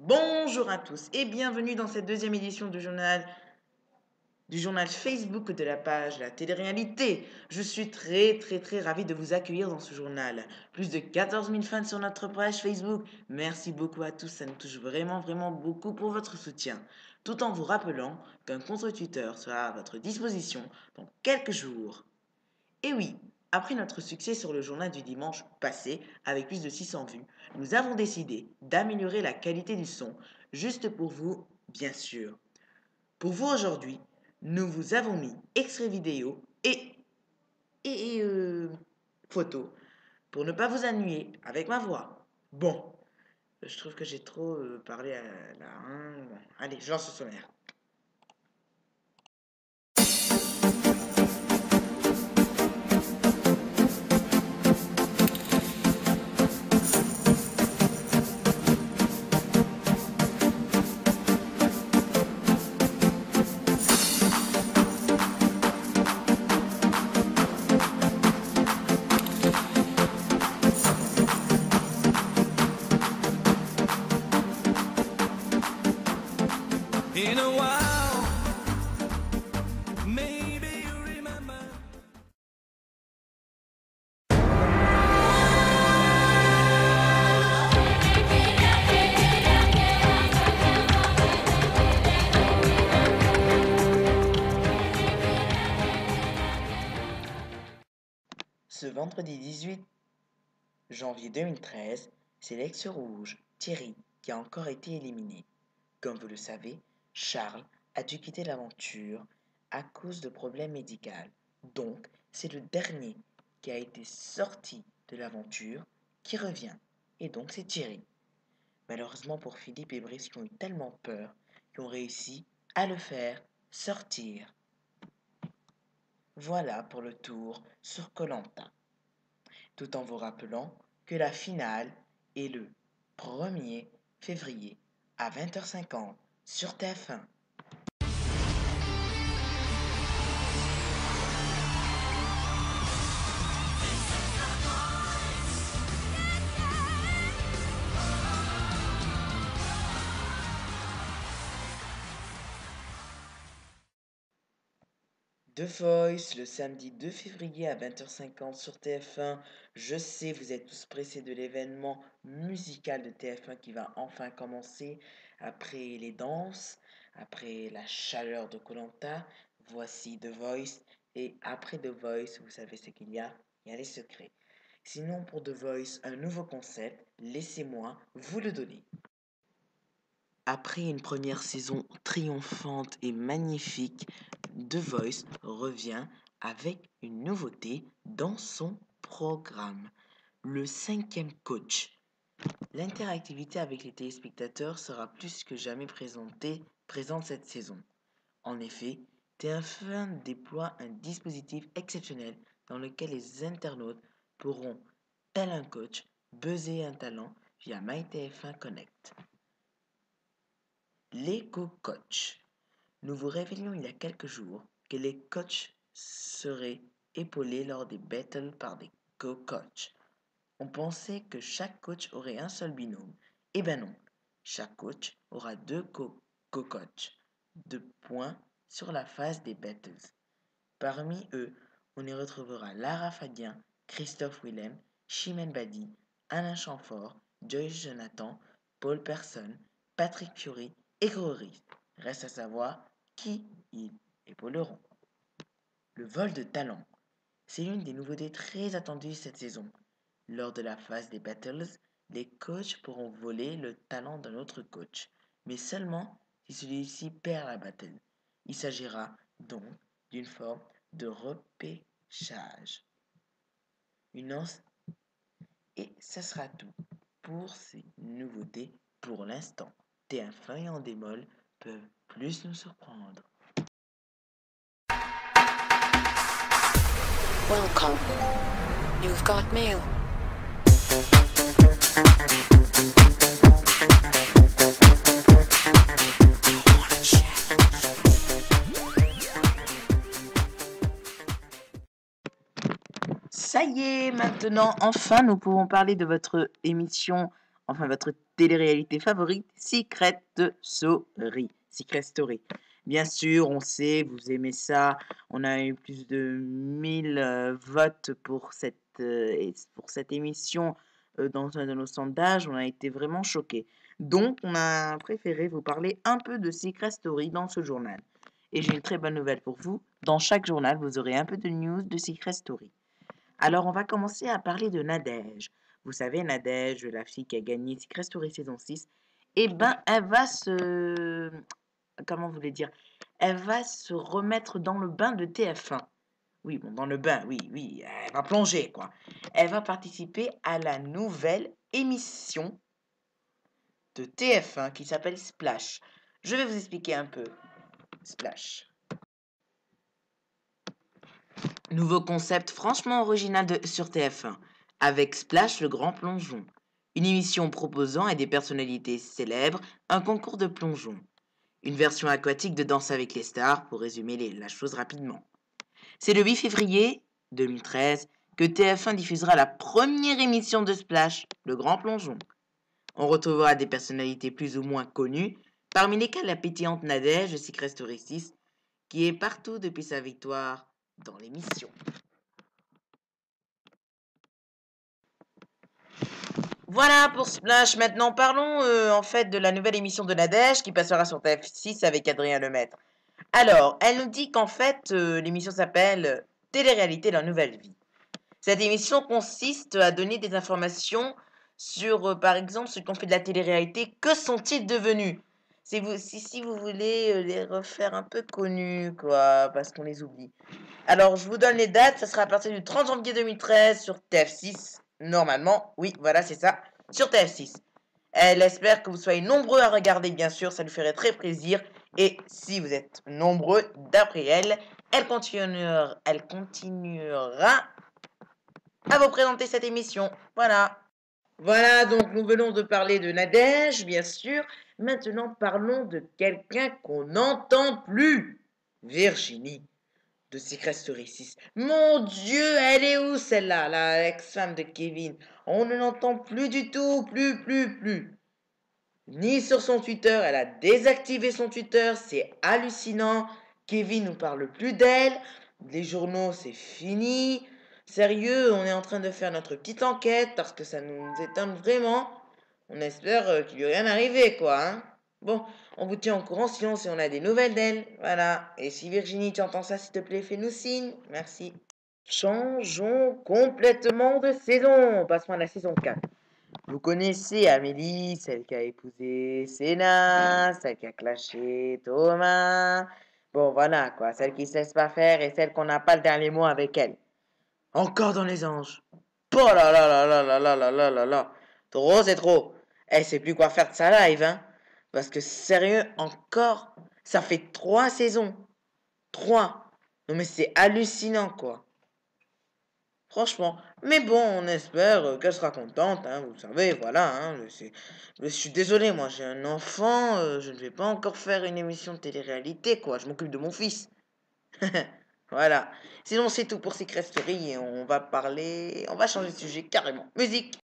Bonjour à tous et bienvenue dans cette deuxième édition du journal Facebook de la page La Télé-Réalité. Je suis très ravi de vous accueillir dans ce journal. Plus de 14 000 fans sur notre page Facebook. Merci beaucoup à tous, ça nous touche vraiment beaucoup pour votre soutien. Tout en vous rappelant qu'un compte Twitter sera à votre disposition dans quelques jours. Et oui, après notre succès sur le journal du dimanche passé, avec plus de 600 vues, nous avons décidé d'améliorer la qualité du son, juste pour vous, bien sûr. Pour vous aujourd'hui, nous vous avons mis extraits vidéo et photos pour ne pas vous ennuyer avec ma voix. Bon, je trouve que j'ai trop parlé là. Bon, allez, je lance le sommaire. In a while, maybe you remember. Ce vendredi 18 janvier 2013, c'est l'ex rouge, Thierry, qui a encore été éliminé. Comme vous le savez, Charles a dû quitter l'aventure à cause de problèmes médicaux. Donc, c'est le dernier qui a été sorti de l'aventure qui revient. Et donc, c'est Thierry. Malheureusement pour Philippe et Brice qui ont eu tellement peur, qu'ils ont réussi à le faire sortir. Voilà pour le tour sur Koh Lanta. Tout en vous rappelant que la finale est le 1er février à 20h50 sur TF1. The Voice, le samedi 2 février à 20h50 sur TF1. Je sais, vous êtes tous pressés de l'événement musical de TF1 qui va enfin commencer. Après les danses, après la chaleur de Koh Lanta, voici The Voice. Et après The Voice, vous savez ce qu'il y a? Il y a les secrets. Sinon, pour The Voice, un nouveau concept, laissez-moi vous le donner. Après une première saison triomphante et magnifique, The Voice revient avec une nouveauté dans son programme, le 5e coach. L'interactivité avec les téléspectateurs sera plus que jamais présente cette saison. En effet, TF1 déploie un dispositif exceptionnel dans lequel les internautes pourront, tel un coach, buzzer un talent via MyTF1 Connect. Les co-coachs. Nous vous révélions il y a quelques jours que les coachs seraient épaulés lors des battles par des co-coachs. On pensait que chaque coach aurait un seul binôme. Eh ben non, chaque coach aura deux co-coachs, 2 points sur la phase des battles. Parmi eux, on y retrouvera Lara Fadien, Christophe Willem, Chimène Badi, Alain Chamfort, Joyce Jonathan, Paul Person, Patrick Fiori et Grégory. Reste à savoir qui ils épauleront. Le vol de talent. C'est l'une des nouveautés très attendues cette saison. Lors de la phase des battles, les coachs pourront voler le talent d'un autre coach, mais seulement si celui-ci perd la battle. Il s'agira donc d'une forme de repêchage. Et ça sera tout pour ces nouveautés pour l'instant. TF1 et Endemol peuvent plus nous surprendre. Welcome. You've got mail. Ça y est, maintenant, enfin, nous pouvons parler de votre émission enfin votre télé-réalité favorite, Secret Story. Secret Story. Bien sûr, on sait, vous aimez ça. On a eu plus de 1000 votes pour cette émission dans un de nos sondages. On a été vraiment choqués. Donc, on a préféré vous parler un peu de Secret Story dans ce journal. Et j'ai une très bonne nouvelle pour vous. Dans chaque journal, vous aurez un peu de news de Secret Story. Alors, on va commencer à parler de Nadège. Vous savez, Nadège, la fille qui a gagné Secret Story saison 6, eh ben, elle va se... Comment vous voulez dire? Elle va se remettre dans le bain de TF1. Oui, bon, dans le bain, oui, elle va plonger, quoi. Elle va participer à la nouvelle émission de TF1 qui s'appelle Splash. Je vais vous expliquer un peu. Splash. Nouveau concept franchement original sur TF1, avec Splash le grand plongeon. Une émission proposant à des personnalités célèbres un concours de plongeon. Une version aquatique de Danse avec les stars, pour résumer la chose rapidement. C'est le 8 février 2013 que TF1 diffusera la première émission de Splash, le grand plongeon. On retrouvera des personnalités plus ou moins connues, parmi lesquelles la pétillante Nadège de Secret Story 6, qui est partout depuis sa victoire dans l'émission. Voilà pour Splash. Maintenant, parlons en fait de la nouvelle émission de Nadège qui passera sur TF6 avec Adrien Lemaître. Alors, elle nous dit qu'en fait, l'émission s'appelle Télé-réalité, la nouvelle vie. Cette émission consiste à donner des informations sur, par exemple, ceux qui ont fait de la télé-réalité. Que sont-ils devenus? Si vous voulez les refaire un peu connus, quoi, parce qu'on les oublie. Alors, je vous donne les dates. Ça sera à partir du 30 janvier 2013 sur TF6. Normalement, oui, voilà, c'est ça, sur TF6. Elle espère que vous soyez nombreux à regarder, bien sûr, ça lui ferait très plaisir. Et si vous êtes nombreux, d'après elle, elle continuera à vous présenter cette émission. Voilà. Voilà, donc nous venons de parler de Nadège, bien sûr. Maintenant, parlons de quelqu'un qu'on n'entend plus. Virginie, de Secret Story 6. Mon Dieu, elle est où celle-là, la ex-femme de Kevin? On ne l'entend plus du tout, plus. Ni sur son Twitter, elle a désactivé son Twitter, c'est hallucinant. Kevin nous parle plus d'elle. Les journaux, c'est fini. Sérieux, on est en train de faire notre petite enquête parce que ça nous étonne vraiment. On espère qu'il lui est rien arrivé, quoi. Hein. Bon, on vous tient au courant sinon si on a des nouvelles d'elle. Voilà. Et si Virginie, tu entends ça, s'il te plaît, fais-nous signe. Merci. Changeons complètement de saison. Passons à la saison 4. Vous connaissez Amélie, celle qui a épousé Sénat, celle qui a clashé Thomas. Bon, voilà, quoi. Celle qui se laisse pas faire et celle qu'on n'a pas le dernier mot avec elle. Encore dans les anges. Oh là là là là là là là là là là. Trop, c'est trop. Elle sait plus quoi faire de sa live, hein. Parce que sérieux, encore, ça fait 3 saisons. 3. Non mais c'est hallucinant, quoi. Franchement. Mais bon, on espère qu'elle sera contente, hein, vous savez, voilà. Hein, je suis désolé, moi j'ai un enfant, je ne vais pas encore faire une émission de télé-réalité, quoi. Je m'occupe de mon fils. Voilà. Sinon, c'est tout pour Secret Story et on va changer de sujet carrément. Musique!